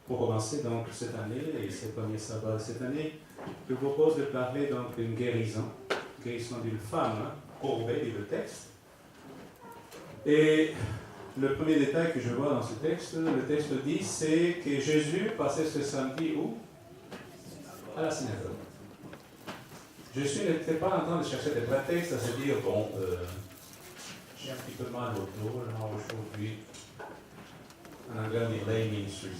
Pour commencer donc cette année, et ce premier sabbat de cette année, je vous propose de parler donc d'une guérison d'une femme courbée, dit le texte. Et le premier détail que je vois dans ce texte, le texte dit, c'est que Jésus passait ce samedi où? À la synagogue. Jésus n'était pas en train de chercher des prétextes à se dire, bon, j'ai un petit peu mal au dos, là, aujourd'hui, en anglais on dit lay ministries.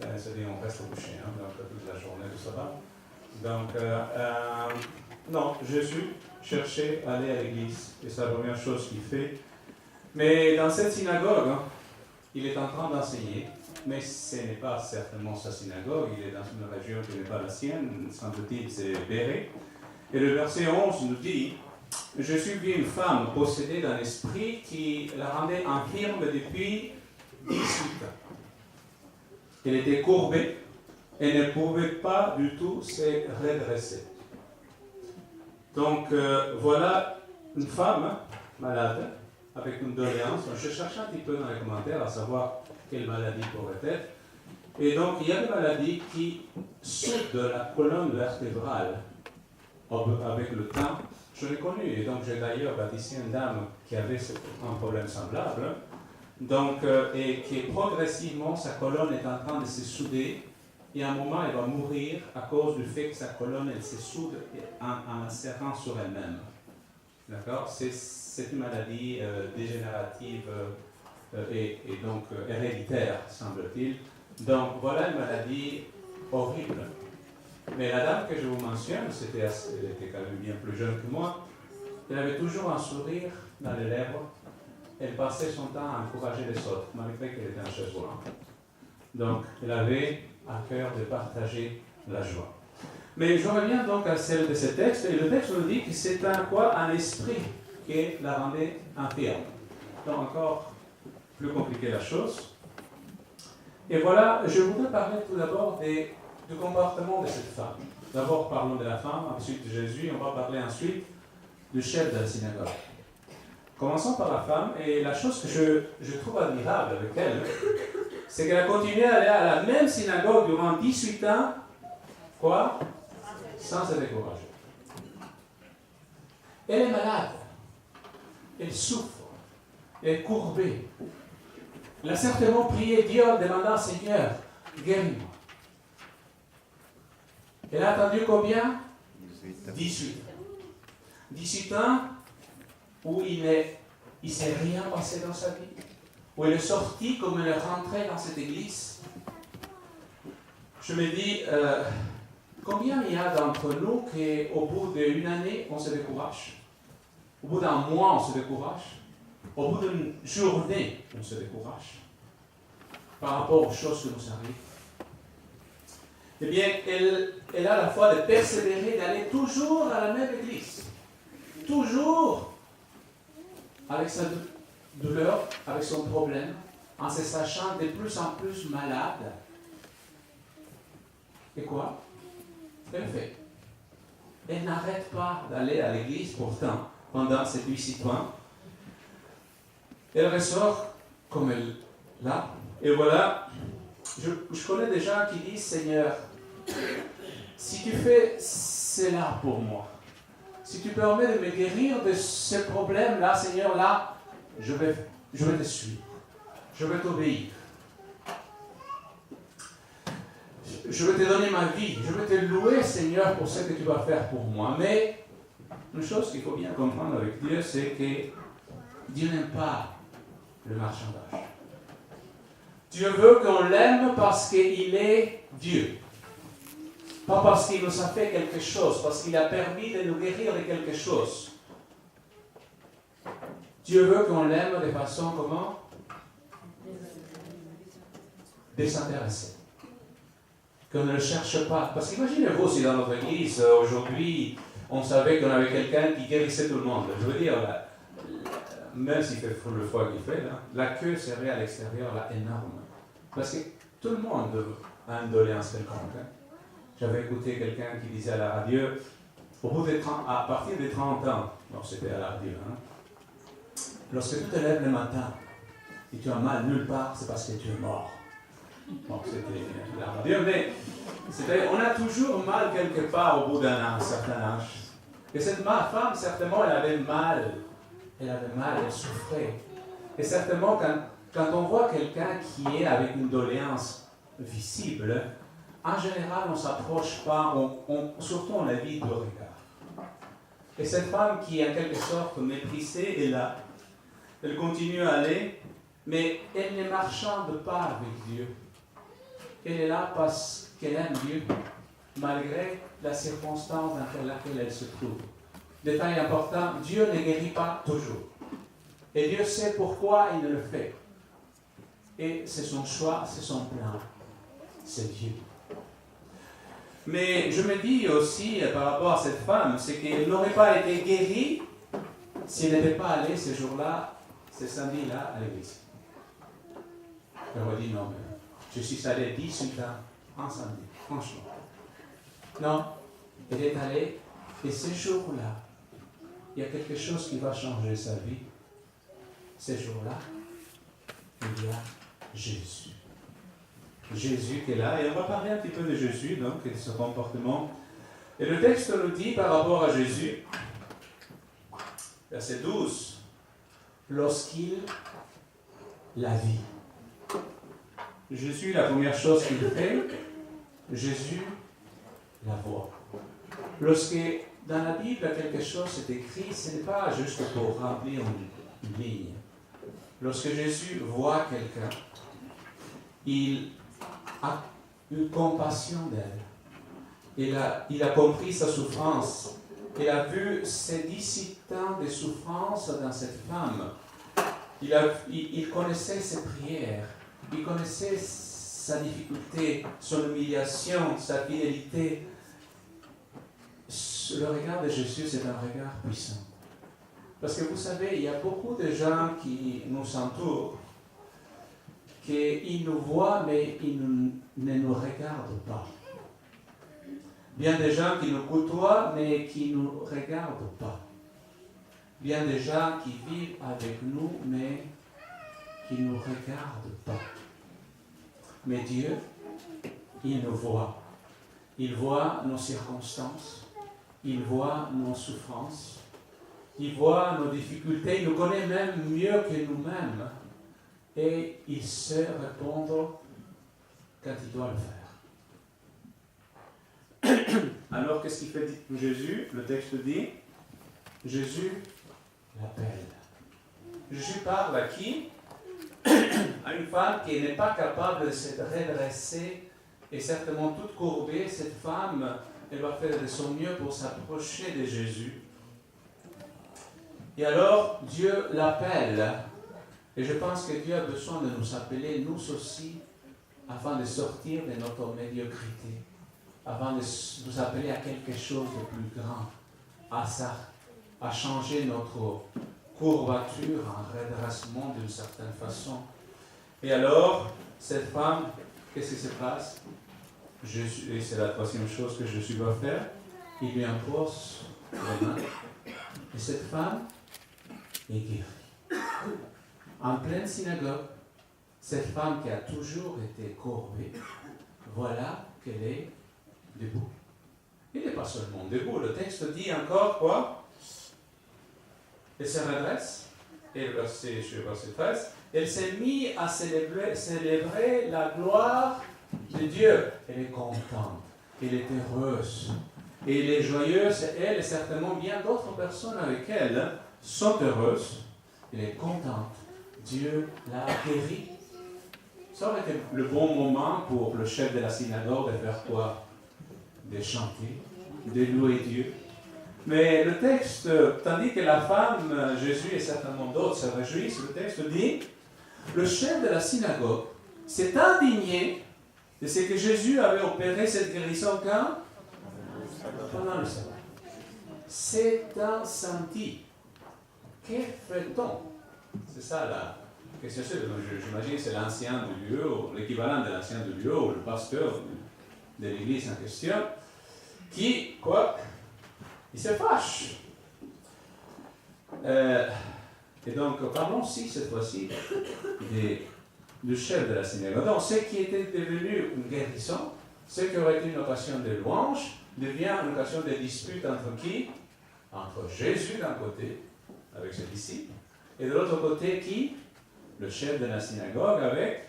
C'est-à-dire on reste couché, donc toute la journée, tout ça va. Donc, non, Jésus cherchait à aller à l'église, et c'est la première chose qu'il fait. Mais dans cette synagogue, il est en train d'enseigner, mais ce n'est pas certainement sa synagogue, il est dans une région qui n'est pas la sienne, semble-t-il, c'est Bérée. Et le verset 11 nous dit, « Jésus vit une femme possédée d'un esprit qui la rendait infirme depuis 18 ans. Elle était courbée et ne pouvait pas du tout se redresser. » Donc voilà une femme malade, avec une doléance. Je cherche un petit peu dans les commentaires à savoir quelle maladie pourrait être. Et donc il y a des maladies qui sautent de la colonne vertébrale avec le temps. Je l'ai connu, et donc j'ai d'ailleurs baptisé une dame qui avait un problème semblable. Donc, et qui progressivement, sa colonne est en train de se souder, et à un moment, elle va mourir à cause du fait que sa colonne, elle se soude en serrant sur elle-même. D'accord? C'est une maladie dégénérative et donc héréditaire, semble-t-il. Donc, voilà une maladie horrible. Mais la dame que je vous mentionne, elle était quand même bien plus jeune que moi, elle avait toujours un sourire dans les lèvres. Elle passait son temps à encourager les autres, malgré qu'elle était en chaise roulante. Donc, elle avait à cœur de partager la joie. Mais je reviens donc à celle de ce texte, et le texte nous dit que c'est un esprit qui la rendait infirme. Donc, encore plus compliqué la chose. Et voilà, je voudrais parler tout d'abord du comportement de cette femme. D'abord, parlons de la femme, ensuite de Jésus, on va parler ensuite du chef de la synagogue. Commençons par la femme, et la chose que je trouve admirable avec elle, c'est qu'elle a continué à aller à la même synagogue durant 18 ans, quoi? Sans se décourager. Elle est malade, elle souffre, elle est courbée. Elle a certainement prié Dieu en demandant, Seigneur, guéris-moi. Elle a attendu combien? 18 ans. 18 ans où il ne s'est rien passé dans sa vie, où elle est sortie comme elle est rentrée dans cette église. Je me dis, combien il y a d'entre nous qu'au bout d'une année, on se décourage? Au bout d'un mois, on se décourage? Au bout d'une journée, on se décourage par rapport aux choses qui nous arrivent? Eh bien, elle a la foi de persévérer, d'aller toujours à la même église. Toujours avec sa douleur, avec son problème, en se sachant de plus en plus malade. Et quoi? Elle fait. Elle n'arrête pas d'aller à l'église, pourtant, pendant ces 18 ans. Elle ressort comme elle l'a. Et voilà, je connais des gens qui disent, Seigneur, si tu fais cela pour moi, si tu permets de me guérir de ce problème-là, Seigneur, là, je vais te suivre. Je vais t'obéir. Je vais te donner ma vie. Je vais te louer, Seigneur, pour ce que tu vas faire pour moi. Mais une chose qu'il faut bien comprendre avec Dieu, c'est que Dieu n'aime pas le marchandage. Dieu veut qu'on l'aime parce qu'il est Dieu. Pas parce qu'il nous a fait quelque chose, parce qu'il a permis de nous guérir de quelque chose. Dieu veut qu'on l'aime de façon comment? Désintéressée. Qu'on ne le cherche pas. Parce qu'imaginez-vous si dans notre église, aujourd'hui, on savait qu'on avait quelqu'un qui guérissait tout le monde. Je veux dire, même s'il fait le froid qu'il fait, là, la queue serait à l'extérieur là, énorme. Parce que tout le monde a une doléance quelconque. J'avais écouté quelqu'un qui disait à la radio, à partir des 30 ans, non, c'était à la radio, lorsque tu te lèves le matin et tu as mal nulle part, c'est parce que tu es mort. Bon, c'était l'arme à Dieu, mais on a toujours mal quelque part au bout d'un certain âge. Et cette femme, certainement, elle avait mal. Elle avait mal, elle souffrait. Et certainement, quand on voit quelqu'un qui est avec une doléance visible, en général, on ne s'approche pas, surtout on évite le regard. Et cette femme qui est en quelque sorte méprisée est là. Elle continue à aller, mais elle ne marchande pas avec Dieu. Elle est là parce qu'elle aime Dieu, malgré la circonstance dans laquelle elle se trouve. Détail important, Dieu ne guérit pas toujours. Et Dieu sait pourquoi il le fait. Et c'est son choix, c'est son plan. C'est Dieu. Mais je me dis aussi, par rapport à cette femme, c'est qu'elle n'aurait pas été guérie s'il n'était pas allé ce jour-là, ce samedi-là, à l'église. Elle aurait dit non, mais je suis allé 18 ans en samedi, franchement. Non, elle est allée, et ce jour-là, il y a quelque chose qui va changer sa vie. Ce jour-là, il y a Jésus. Jésus qui est là, et on va parler un petit peu de Jésus, donc, et de son comportement. Et le texte nous dit par rapport à Jésus, verset 12, lorsqu'il la vit. Jésus, la première chose qu'il fait, Jésus la voit. Lorsque dans la Bible quelque chose est écrit, ce n'est pas juste pour remplir une ligne. Lorsque Jésus voit quelqu'un, il a eu compassion d'elle. Il a compris sa souffrance. Il a vu ses 17 ans de souffrance dans cette femme. Il connaissait ses prières. Il connaissait sa difficulté, son humiliation, sa fidélité. Le regard de Jésus, c'est un regard puissant. Parce que vous savez, il y a beaucoup de gens qui nous entourent, qui nous voient, mais ils ne nous regardent pas. Bien des gens qui nous côtoient, mais qui ne nous regardent pas. Bien des gens qui vivent avec nous, mais qui ne nous regardent pas. Mais Dieu, il nous voit. Il voit nos circonstances. Il voit nos souffrances. Il voit nos difficultés. Il nous connaît même mieux que nous-mêmes. Et il sait répondre quand il doit le faire. Alors, qu'est-ce qu'il fait Jésus? Le texte dit, Jésus l'appelle. Jésus parle à qui? À une femme qui n'est pas capable de se redresser et certainement toute courbée. Cette femme, elle va faire de son mieux pour s'approcher de Jésus. Et alors, Dieu l'appelle. Et je pense que Dieu a besoin de nous appeler, nous aussi, afin de sortir de notre médiocrité, afin de nous appeler à quelque chose de plus grand, à changer notre courbature en redressement d'une certaine façon. Et alors, cette femme, qu'est-ce qui se passe? Jésus, et c'est la troisième chose que Jésus va faire, il lui impose les mains. Et cette femme est guérie. En pleine synagogue, cette femme qui a toujours été courbée, voilà qu'elle est debout. Elle n'est pas seulement debout, le texte dit encore quoi? Elle se redresse, et le verset 13, elle s'est mise à célébrer la gloire de Dieu. Elle est contente, elle est heureuse, et elle est joyeuse, elle et certainement bien d'autres personnes avec elle sont heureuses, elle est contente. Dieu l'a guérie. Ça aurait été le bon moment pour le chef de la synagogue de faire quoi? De chanter, de louer Dieu. Mais le texte, tandis que la femme, Jésus et certainement d'autres se réjouissent, le texte dit, le chef de la synagogue s'est indigné de ce que Jésus avait opéré cette guérison quand? Pendant le sabbat. C'est un samedi. Que fait-on? C'est ça la question. J'imagine que c'est l'ancien du lieu, ou l'équivalent de l'ancien du lieu, ou le pasteur de l'église en question, qui, quoi? Il se fâche. Et donc, parlons aussi cette fois-ci du chef de la synagogue. Donc, ce qui était devenu une guérison, ce qui aurait été une occasion de louange, devient une occasion de dispute entre qui? Entre Jésus d'un côté, avec ses disciples, et de l'autre côté, qui? Le chef de la synagogue avec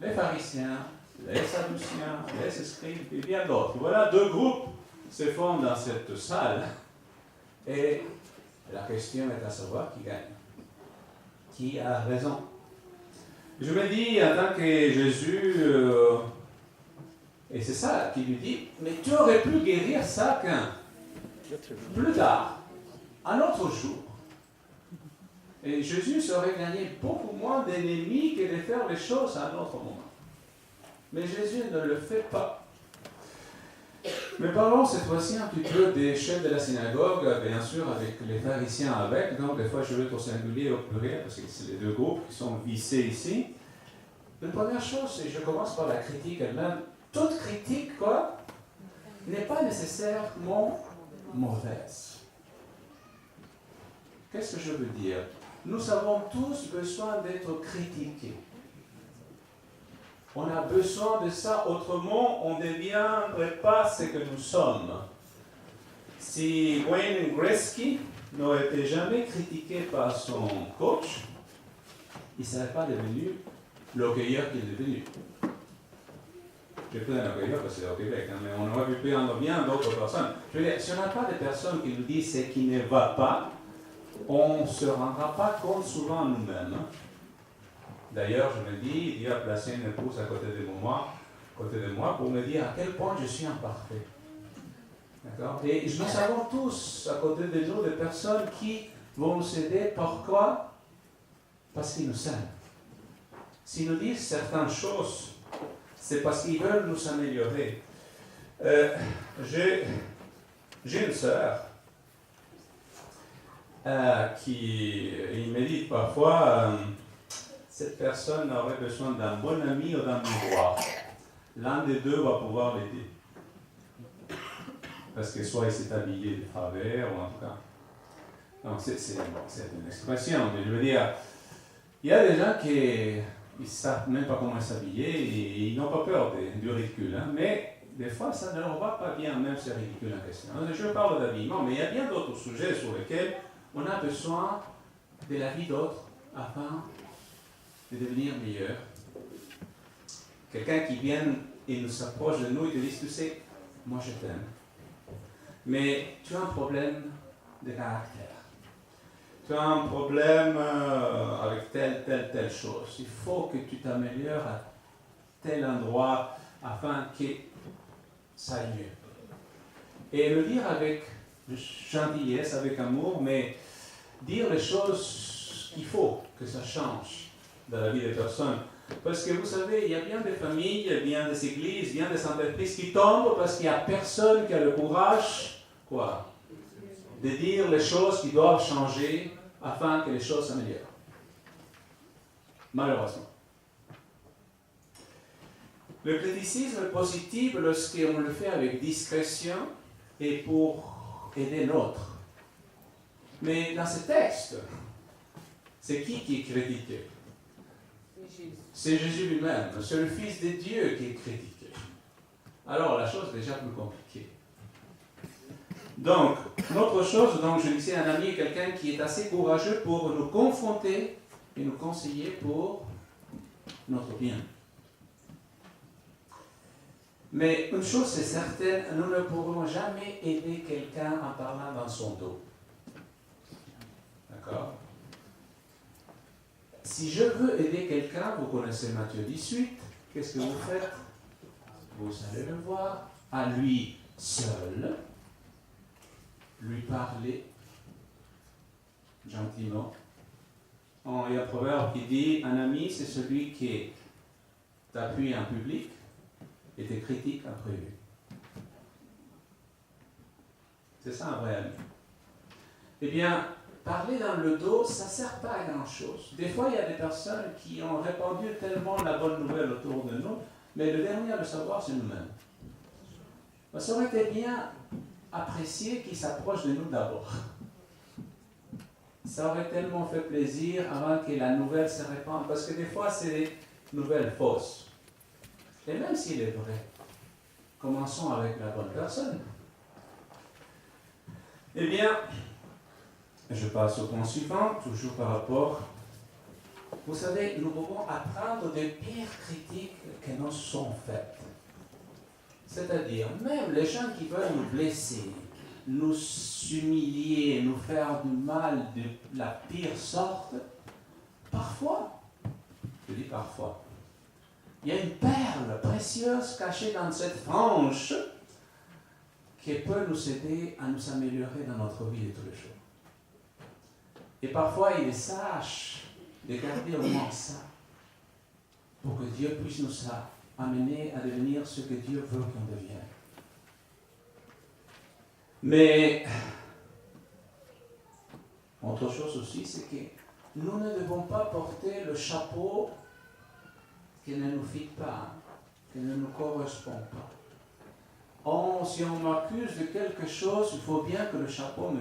les pharisiens, les sadduciens, les scribes et bien d'autres. Voilà, deux groupes se forment dans cette salle, et la question est à savoir qui gagne. Qui a raison? Je me dis, en tant que Jésus, et c'est ça qu'il lui dit, mais tu aurais pu guérir ça quand? Plus tard, un autre jour. Et Jésus aurait gagné beaucoup moins d'ennemis que de faire les choses à un autre moment. Mais Jésus ne le fait pas. Mais parlons cette fois-ci un petit peu des chefs de la synagogue, bien sûr, avec les pharisiens avec. Donc, des fois, je vais être au singulier et au pluriel, parce que c'est les deux groupes qui sont vissés ici. La première chose, c'est je commence par la critique elle-même. Toute critique, quoi, n'est pas nécessairement mauvaise. Qu'est-ce que je veux dire? Nous avons tous besoin d'être critiqués. On a besoin de ça, autrement on ne deviendrait pas ce que nous sommes. Si Wayne Gretzky n'aurait été jamais critiqué par son coach, il ne serait pas devenu l'hockeyeur qu'il est devenu. J'ai pris un hockeyeur parce que c'est au Québec, hein, mais on aurait pu prendre bien d'autres personnes. Je veux dire, si on n'a pas de personnes qui nous disent ce qui ne va pas, on ne se rendra pas compte souvent nous-mêmes. Hein. D'ailleurs, je me dis, Dieu a placé une épouse à côté de moi pour me dire à quel point je suis imparfait. D'accord? Et nous savons tous à côté de nous des personnes qui vont nous aider. Pourquoi? Parce qu'ils nous aiment. S'ils nous disent certaines choses, c'est parce qu'ils veulent nous améliorer. J'ai une sœur qui me dit parfois cette personne aurait besoin d'un bon ami ou d'un miroir. L'un des deux va pouvoir l'aider. Parce que soit il s'est habillé de travers, ou en tout cas. Donc c'est une expression, mais je veux dire, il y a des gens qui ne savent même pas comment s'habiller et ils n'ont pas peur du ridicule. Hein, mais des fois, ça ne leur va pas bien, même ce ridicule en question. Je parle d'habillement, mais il y a bien d'autres sujets sur lesquels on a besoin de la vie d'autres afin de devenir meilleur. Quelqu'un qui vient et nous s'approche de nous et te dit, tu sais, moi je t'aime, mais tu as un problème de caractère. Tu as un problème avec telle chose. Il faut que tu t'améliores à tel endroit afin que ça aille mieux. Et le dire avec gentillesse, avec amour, mais dire les choses qu'il faut que ça change dans la vie des personnes. Parce que vous savez, il y a bien des familles, il y a bien des églises, bien des entreprises qui tombent parce qu'il n'y a personne qui a le courage, de dire les choses qui doivent changer afin que les choses s'améliorent. Malheureusement. Le criticisme positif, lorsqu'on le fait avec discrétion, est pour aider l'autre. Mais dans ce texte, c'est qui est critiqué? C'est Jésus lui-même, c'est le Fils de Dieu qui est critiqué. Alors la chose est déjà plus compliquée. Donc, notre chose, donc je disais, un ami est quelqu'un qui est assez courageux pour nous confronter et nous conseiller pour notre bien. Mais une chose c'est certaine, nous ne pourrons jamais aider quelqu'un en parlant dans son dos. D'accord? Si je veux aider quelqu'un, vous connaissez Matthieu 18, qu'est-ce que vous faites? Vous allez le voir à lui seul, lui parler gentiment. Il y a un proverbe qui dit, un ami c'est celui qui t'appuie en public et te critique en privé. C'est ça un vrai ami. Eh bien, parler dans le dos, ça ne sert pas à grand-chose. Des fois, il y a des personnes qui ont répandu tellement la bonne nouvelle autour de nous, mais le dernier à le savoir, c'est nous-mêmes. Ça aurait été bien apprécié qu'ils s'approchent de nous d'abord. ça aurait tellement fait plaisir avant que la nouvelle se répande. Parce que des fois, c'est des nouvelles fausses. Et même s'il est vrai, commençons avec la bonne personne. Eh bien, je passe au point suivant, toujours par rapport. Vous savez, nous pouvons apprendre des pires critiques qui nous sont faites. C'est-à-dire, même les gens qui veulent nous blesser, nous humilier, nous faire du mal de la pire sorte, parfois, je dis parfois, il y a une perle précieuse cachée dans cette frange qui peut nous aider à nous améliorer dans notre vie de tous les jours. Et parfois, il est sage de garder au moins ça, pour que Dieu puisse nous amener à devenir ce que Dieu veut qu'on devienne. Mais, autre chose aussi, c'est que nous ne devons pas porter le chapeau qui ne nous fit pas, qui ne nous correspond pas. Si on m'accuse de quelque chose, il faut bien que le chapeau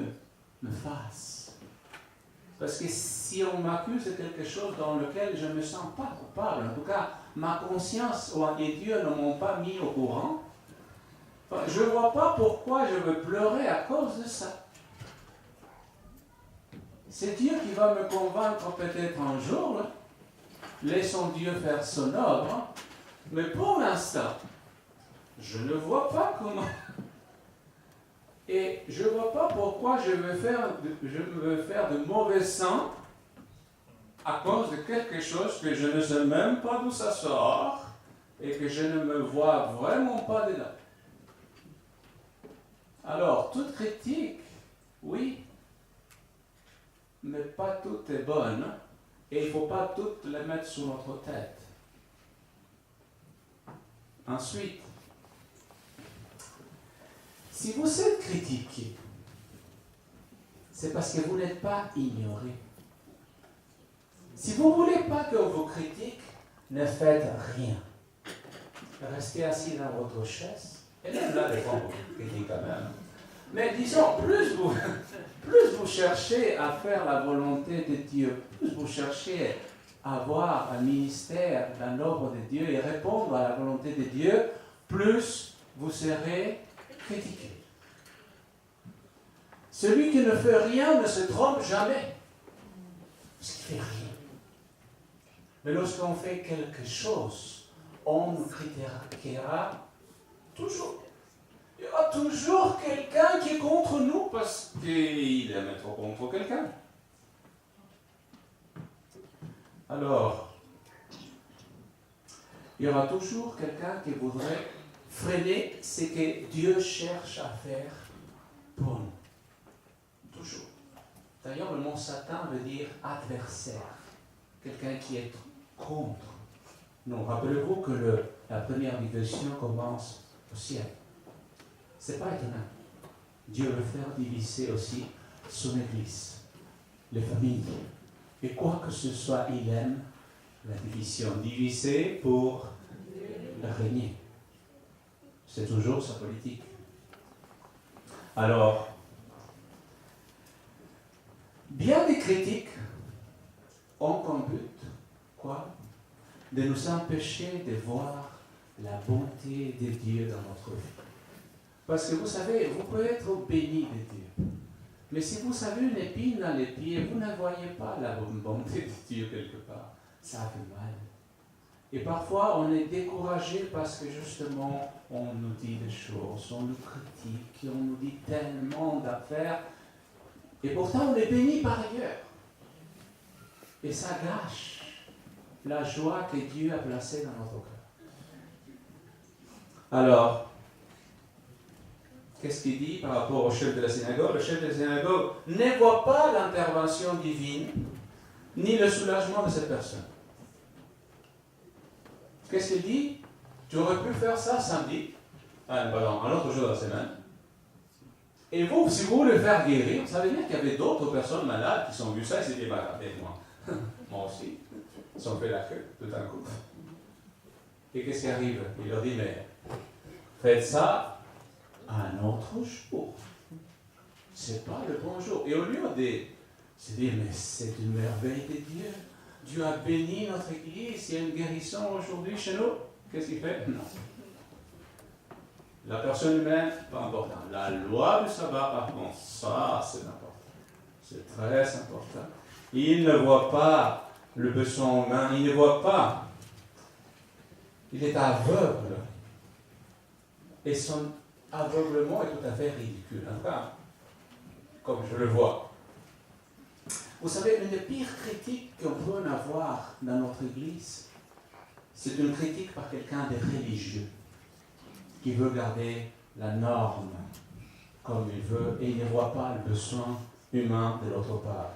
me fasse. Parce que si on m'accuse de quelque chose dans lequel je ne me sens pas coupable, en tout cas, ma conscience et Dieu ne m'ont pas mis au courant, je ne vois pas pourquoi je veux pleurer à cause de ça. C'est Dieu qui va me convaincre peut-être un jour. Là. Laissons Dieu faire son œuvre. Mais pour l'instant, je ne vois pas comment. Et je ne vois pas pourquoi je veux faire de mauvais sang à cause de quelque chose que je ne sais même pas d'où ça sort et que je ne me vois vraiment pas dedans. Alors, toute critique, oui, mais pas toute est bonne et il ne faut pas toutes les mettre sous notre tête. Ensuite, si vous êtes critiqué, c'est parce que vous n'êtes pas ignoré. Si vous ne voulez pas qu'on vous critique, ne faites rien. Restez assis dans votre chaise. Et même là, des fois, on vous critique quand même. Mais disons, plus vous cherchez à faire la volonté de Dieu, plus vous cherchez à avoir un ministère dans l'œuvre de Dieu et répondre à la volonté de Dieu, plus vous serez critiqué. Celui qui ne fait rien ne se trompe jamais. Parce qu'il ne fait rien. Mais lorsqu'on fait quelque chose, on nous critiquera toujours. Il y aura toujours quelqu'un qui est contre nous parce qu'il aime être contre quelqu'un. Alors, il y aura toujours quelqu'un qui voudrait freiner ce que Dieu cherche à faire pour nous. Toujours. D'ailleurs, le mot Satan veut dire adversaire. Quelqu'un qui est contre. Non, rappelez-vous que la première division commence au ciel. Ce n'est pas étonnant. Dieu veut faire diviser aussi son Église, les familles. Et quoi que ce soit, il aime la division. Diviser pour régner. C'est toujours sa politique. Alors, bien des critiques ont comme but, quoi? De nous empêcher de voir la bonté de Dieu dans notre vie. Parce que vous savez, vous pouvez être béni de Dieu. Mais si vous avez une épine dans les pieds, vous ne voyez pas la bonté de Dieu quelque part. Ça fait mal. Et parfois, on est découragé parce que justement, on nous dit des choses, on nous critique, on nous dit tellement d'affaires. Et pourtant, on est béni par ailleurs. Et ça gâche la joie que Dieu a placée dans notre cœur. Alors, qu'est-ce qu'il dit par rapport au chef de la synagogue? Le chef de la synagogue ne voit pas l'intervention divine, ni le soulagement de cette personne. Qu'est-ce qu'il dit? Tu aurais pu faire ça samedi, un autre jour de la semaine. Et vous, si vous voulez faire guérir, ça veut dire qu'il y avait d'autres personnes malades qui ont vu ça et s'étaient malades. Et moi aussi. Ils ont fait la queue tout d'un coup. Et qu'est-ce qui arrive? Il leur dit, mais faites ça un autre jour. C'est pas le bon jour. Et au lieu de se dire, mais c'est une merveille de Dieu. Dieu a béni notre Église, il y a une guérison aujourd'hui chez nous. Qu'est-ce qu'il fait? Non. La personne humaine, pas important. La loi du sabbat, par contre, ça c'est important. C'est très important. Il ne voit pas le besoin humain, il ne voit pas. Il est aveugle. Et son aveuglement est tout à fait ridicule. Enfin, comme je le vois. Vous savez, une des pires critiques qu'on peut en avoir dans notre Église, c'est une critique par quelqu'un de religieux, qui veut garder la norme comme il veut, et il ne voit pas le besoin humain de l'autre part.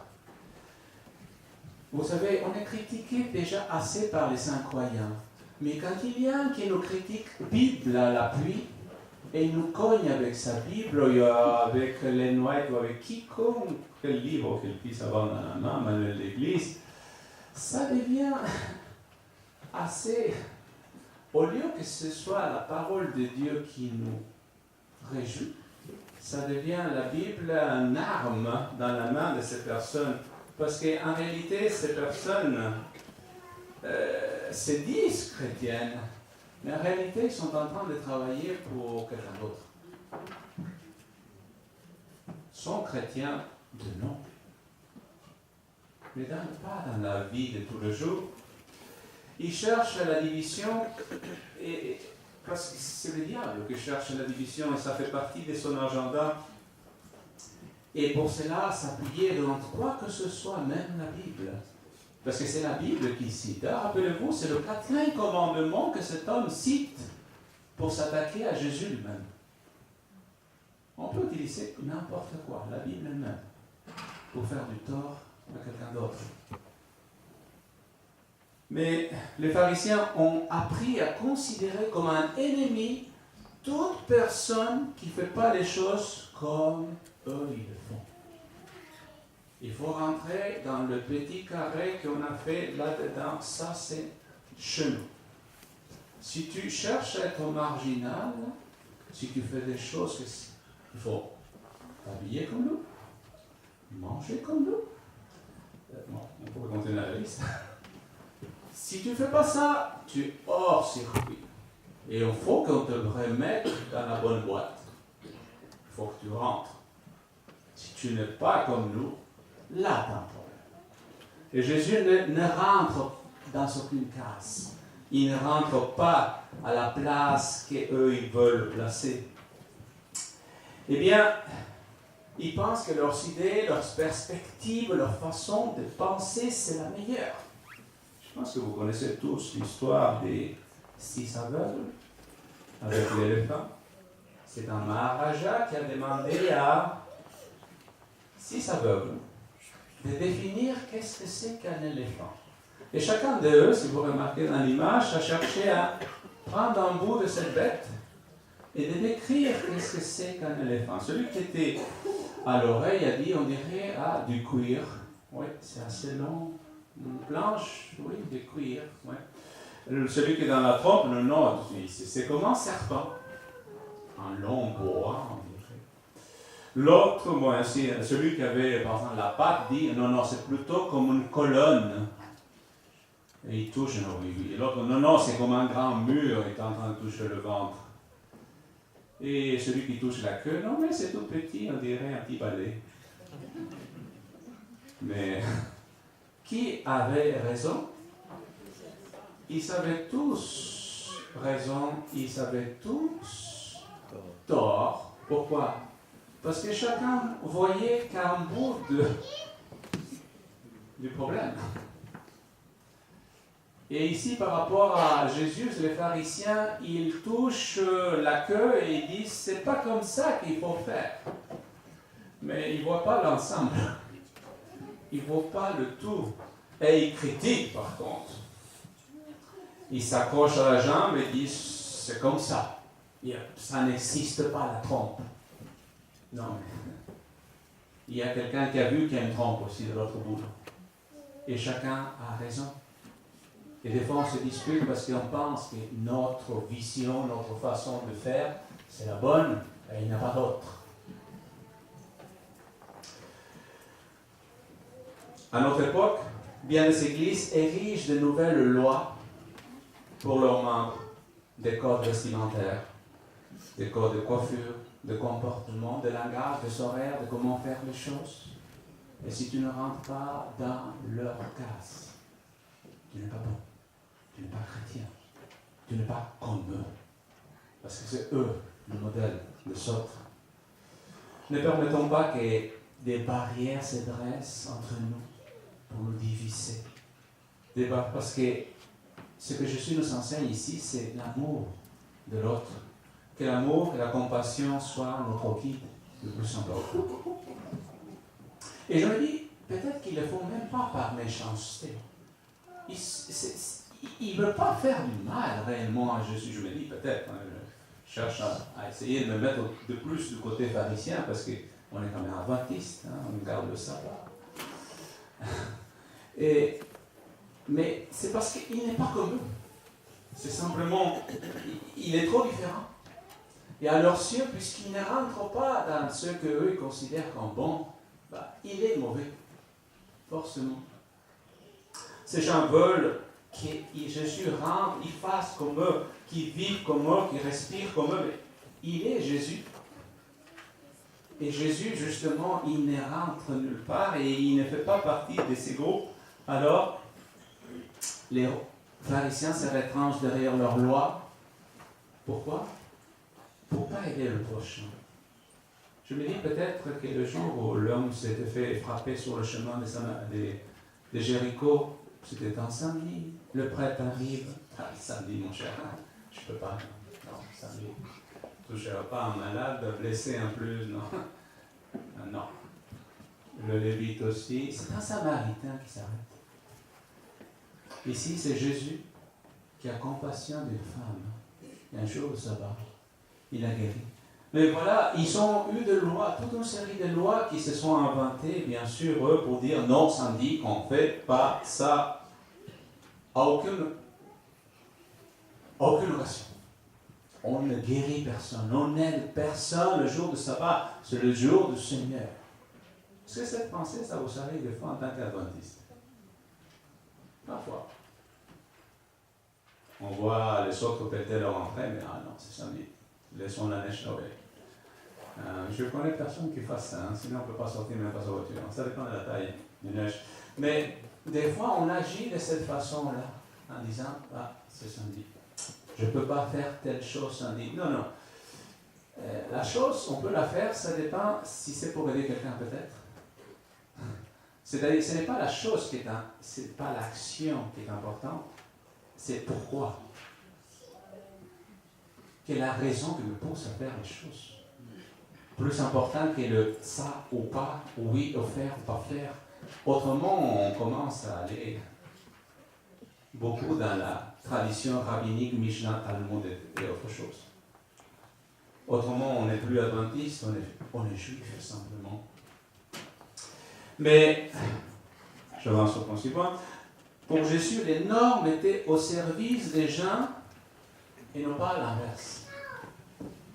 Vous savez, on est critiqué déjà assez par les incroyants, mais quand il y a un qui nous critique, Bible à l'appui, et il nous cogne avec sa Bible, ou avec les White, ou avec quiconque, quel livre qu'il puisse avoir dans la main, manuel d'église, ça devient assez... Au lieu que ce soit la parole de Dieu qui nous réjouit, ça devient la Bible une arme dans la main de ces personnes. Parce qu'en réalité, ces personnes se disent chrétiennes, mais en réalité, ils sont en train de travailler pour quelqu'un d'autre. Ils sont chrétiens de nom, mais pas dans la vie de tous les jours. Ils cherchent la division, parce que c'est le diable qui cherche la division, et ça fait partie de son agenda. Et pour cela, s'appuyer dans quoi que ce soit, même la Bible. Parce que c'est la Bible qui cite. Rappelez-vous, c'est le 4e commandement que cet homme cite pour s'attaquer à Jésus lui-même. On peut utiliser n'importe quoi, la Bible elle-même, pour faire du tort à quelqu'un d'autre. Mais les pharisiens ont appris à considérer comme un ennemi toute personne qui ne fait pas les choses comme eux ils le font. Il faut rentrer dans le petit carré qu'on a fait là-dedans. Ça, c'est chez nous. Si tu cherches à être marginal, si tu fais des choses, il faut t'habiller comme nous, manger comme nous. Bon, on pourrait continuer la liste. Si tu ne fais pas ça, tu es hors circuit. Et il faut qu'on te remette dans la bonne boîte. Il faut que tu rentres. Si tu n'es pas comme nous, là, tu as un problème. Et Jésus ne rentre dans aucune case. Il ne rentre pas à la place qu'eux ils veulent placer. Eh bien, ils pensent que leurs idées, leurs perspectives, leur façon de penser, c'est la meilleure. Je pense que vous connaissez tous l'histoire des 6 aveugles avec l'éléphant. C'est un Maharaja qui a demandé à 6 aveugles de définir qu'est-ce que c'est qu'un éléphant. Et chacun d'eux, si vous remarquez dans l'image, a cherché à prendre un bout de cette bête et de décrire qu'est-ce que c'est qu'un éléphant. Celui qui était à l'oreille a dit, on dirait, du cuir. Oui, c'est assez long. Une planche, oui, de cuir. Oui. Celui qui est dans la trompe, non, c'est comme un serpent. Un long bois, on dirait. L'autre, celui qui avait, par exemple, la patte, dit, non, c'est plutôt comme une colonne. Et il touche, non, oui. Et l'autre, non, c'est comme un grand mur, il est en train de toucher le ventre. Et celui qui touche la queue, non, mais c'est tout petit, on dirait un petit balai. Mais qui avait raison? Ils avaient tous raison, ils avaient tous tort. Pourquoi? Parce que chacun voyait qu'un bout du problème. Et ici, par rapport à Jésus, les pharisiens, ils touchent la queue et ils disent, c'est pas comme ça qu'il faut faire. Mais ils ne voient pas l'ensemble. Ils ne voient pas le tout. Et ils critiquent, par contre. Ils s'accrochent à la jambe et disent, c'est comme ça. Ça n'existe pas, la trompe. Non, mais il y a quelqu'un qui a vu qu'il y a une trompe aussi de l'autre bout. Et chacun a raison. Et des fois, on se dispute parce qu'on pense que notre vision, notre façon de faire, c'est la bonne et il n'y en a pas d'autre. À notre époque, bien des églises érigent de nouvelles lois pour leurs membres, des codes vestimentaires, des codes de coiffure, de comportement, de langage, de horaires, de comment faire les choses. Et si tu ne rentres pas dans leur case, tu n'es pas bon, tu n'es pas chrétien, tu n'es pas comme eux. Parce que c'est eux le modèle, les autres. Ne permettons pas que des barrières se dressent entre nous pour nous diviser. Parce que ce que Jésus nous enseigne ici, c'est l'amour de l'autre. Que l'amour et la compassion soient notre guide le plus important. Et je me dis, peut-être qu'ils ne le font même pas par méchanceté. Ils ne veulent pas faire du mal réellement à Jésus. Je me dis, peut-être, hein, je cherche à essayer de me mettre de plus du côté pharisien, parce qu'on est quand même adventiste, hein, on garde le sabbat. Mais c'est parce qu'il n'est pas comme eux. C'est simplement, il est trop différent. Et à leurs yeux, puisqu'il ne rentre pas dans ce qu'eux considèrent comme bon, il est mauvais, forcément. Ces gens veulent que Jésus rentre, il fasse comme eux, qu'il vive comme eux, qu'il respire comme eux. Mais il est Jésus. Et Jésus, justement, il ne rentre nulle part et il ne fait pas partie de ces groupes. Alors, les pharisiens se retranchent derrière leur loi. Pourquoi? Pour ne pas aider le prochain. Je me dis peut-être que le jour où l'homme s'était fait frapper sur le chemin de Jéricho, c'était un samedi. Le prêtre arrive. Samedi, mon cher, je ne peux pas. Non, samedi. Je ne toucherai pas un malade, blessé en plus, non. Non. Le Lévite aussi. C'est un Samaritain qui s'arrête. Ici, c'est Jésus qui a compassion d'une femme. Et un jour de sabbat, il a guéri. Mais voilà, ils ont eu des lois, toute une série de lois qui se sont inventées, bien sûr, eux, pour dire non, samedi, qu'on ne fait pas ça à aucune occasion. On ne guérit personne, on n'aide personne le jour de sabbat, c'est le jour du Seigneur. Est-ce que cette pensée, ça vous arrive des fois en tant qu'adventiste? Parfois. On voit les autres péter leur entrée, mais ah non, c'est samedi. Laissons la neige tomber. Je connais personne qui fasse ça, hein, sinon on ne peut pas sortir même pas sa voiture. Ça dépend de la taille du neige. Mais des fois, on agit de cette façon-là, en disant, c'est samedi. Je ne peux pas faire telle chose samedi. Non, non. La chose, on peut la faire, ça dépend si c'est pour aider quelqu'un peut-être. C'est-à-dire, ce n'est pas la chose qui est c'est pas l'action qui est importante, c'est pourquoi. Quelle est la raison qui me pousse à faire les choses. Plus important que le ça ou pas, oui ou faire ou pas faire. Autrement, on commence à aller beaucoup dans la tradition rabbinique, Mishnah, Talmud et autre chose. Autrement, on n'est plus adventiste, on est juif simplement. Mais, je avance au prochain point. Pour Jésus, les normes étaient au service des gens et non pas l'inverse.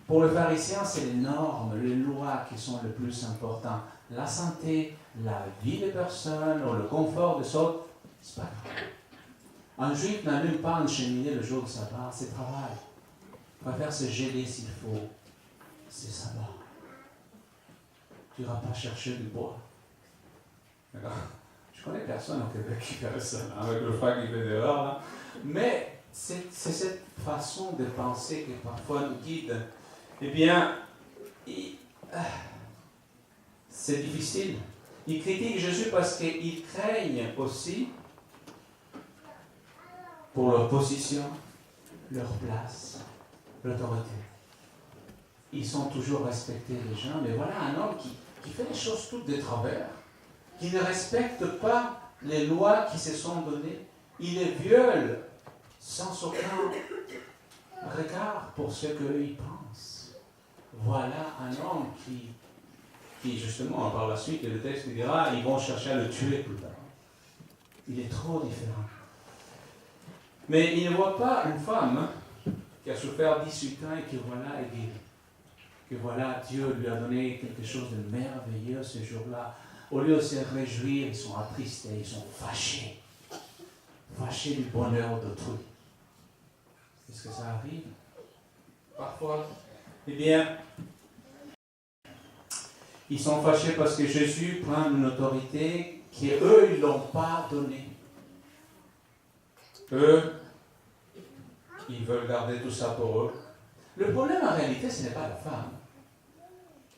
Pour le pharisien, c'est les normes, les lois qui sont le plus importantes. La santé, la vie des personnes, ou le confort des autres, c'est pas grave. Un juif n'a même pas une cheminée le jour de sabbat, c'est travail. Il préfère se geler s'il faut. C'est sabbat. Tu n'iras pas chercher du bois. D'accord? Je connais personne au Québec qui fait ça, avec le froid qui fait dehors. Là. Mais c'est cette façon de penser qui parfois nous guide. Eh bien, c'est difficile. Ils critiquent Jésus parce qu'ils craignent aussi pour leur position, leur place, l'autorité. Ils sont toujours respectés les gens, mais voilà un homme qui fait les choses toutes de travers, qui ne respecte pas les lois qui se sont données. Il les viole sans aucun regard pour ce qu'eux ils pensent. Voilà un homme qui justement, par la suite, le texte dira, ils vont chercher à le tuer plus tard. Il est trop différent. Mais il ne voit pas une femme qui a souffert 18 ans et qui voilà est guérie. Que voilà, Dieu lui a donné quelque chose de merveilleux ce jour-là. Au lieu de se réjouir, ils sont attristés, ils sont fâchés. Fâchés du bonheur d'autrui. Est-ce que ça arrive? Parfois. Eh bien, ils sont fâchés parce que Jésus prend une autorité qu'eux, ils ne l'ont pas donnée. Eux, ils veulent garder tout ça pour eux. Le problème, en réalité, ce n'est pas la femme.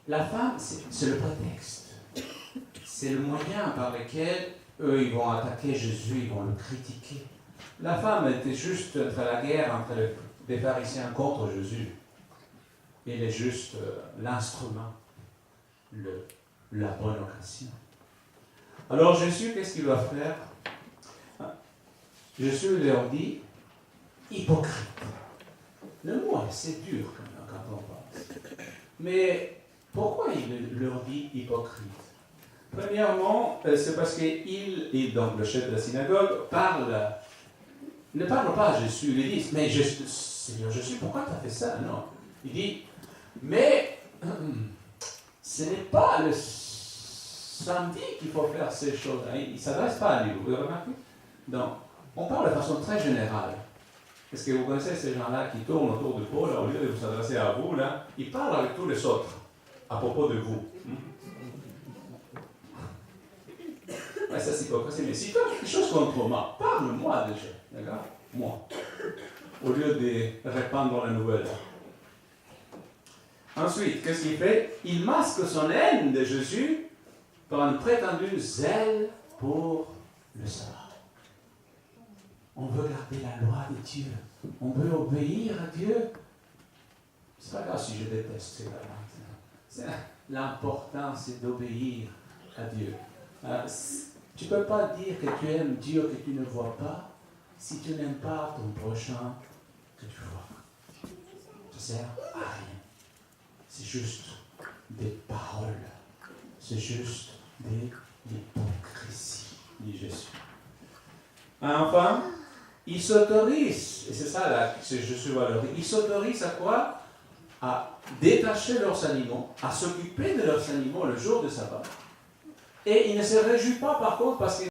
La femme, c'est le prétexte. C'est le moyen par lequel eux, ils vont attaquer Jésus, ils vont le critiquer. La femme était juste entre la guerre entre les pharisiens contre Jésus. Elle est juste l'instrument, la bonne occasion. Alors Jésus, qu'est-ce qu'il va faire? Jésus leur dit, hypocrite. Le mot est assez dur quand on pense. Mais pourquoi il leur dit hypocrite? Premièrement, c'est parce qu'il, donc le chef de la synagogue, ne parle pas à Jésus. Il dit, mais Seigneur Jésus, pourquoi tu as fait ça? Non. Il dit, mais ce n'est pas le samedi qu'il faut faire ces choses. Il ne s'adresse pas à lui, vous avez remarqué? Donc, on parle de façon très générale. Est-ce que vous connaissez ces gens-là qui tournent autour de Paul, au lieu de vous adresser à vous, là, ils parlent avec tous les autres à propos de vous. Ouais, ça c'est hypocrisie, mais si tu as quelque chose contre moi, parle-moi déjà, d'accord? Moi. Au lieu de répandre la nouvelle. Ensuite, qu'est-ce qu'il fait? Il masque son haine de Jésus par un prétendu zèle pour le sabbat. On veut garder la loi de Dieu. On veut obéir à Dieu. C'est pas grave si je déteste ces gars-là. L'important, c'est d'obéir à Dieu. Tu ne peux pas dire que tu aimes Dieu que tu ne vois pas si tu n'aimes pas ton prochain que tu vois. Ça ne sert à rien. C'est juste des paroles. C'est juste de l'hypocrisie, dit Jésus. Enfin, il s'autorise, et c'est ça là que Jésus va leur dire, il s'autorise à quoi? À détacher leurs animaux, à s'occuper de leurs animaux le jour de sabbat. Et il ne se réjouit pas par contre parce que